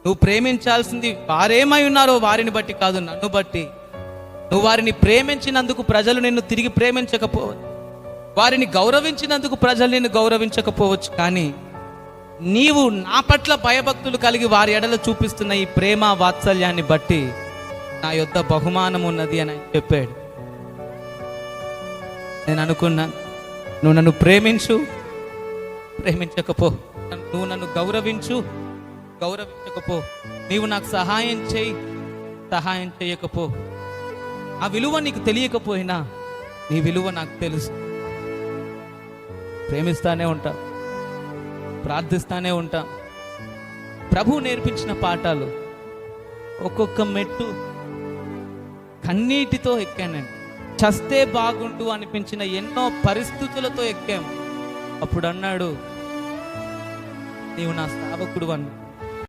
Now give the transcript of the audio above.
నువ్వు ప్రేమించాల్సింది వారేమై ఉన్నారో వారిని బట్టి కాదు, నన్ను బట్టి. నువ్వు వారిని ప్రేమించినందుకు ప్రజలు నిన్ను తిరిగి ప్రేమించకపోవచ్చు, వారిని గౌరవించినందుకు ప్రజలు నిన్ను గౌరవించకపోవచ్చు, కానీ నీవు నా పట్ల భయభక్తులు కలిగి వారి ఎడల చూపిస్తున్న ఈ ప్రేమ వాత్సల్యాన్ని బట్టి నా యొద్ద బహుమానం ఉన్నది అని ఆయన చెప్పాడు. నేను అనుకున్నా, నువ్వు నన్ను ప్రేమించు, ప్రేమించకపో, నువ్వు నన్ను గౌరవించకపో, నీవు నాకు సహాయం చేయకపో, ఆ విలువ నీకు తెలియకపోయినా నీ విలువ నాకు తెలుసు. ప్రేమిస్తానే ఉంటా, ప్రార్థిస్తానే ఉంటా. ప్రభు నేర్పించిన పాఠాలు ఒక్కొక్క మెట్టు కన్నీటితో ఎక్కానండి. చస్తే బాగుండు అనిపించిన ఎన్నో పరిస్థితులతో ఎక్కాము. అప్పుడు అన్నాడు, నీవు నా సేవకుడు అన్నాడు.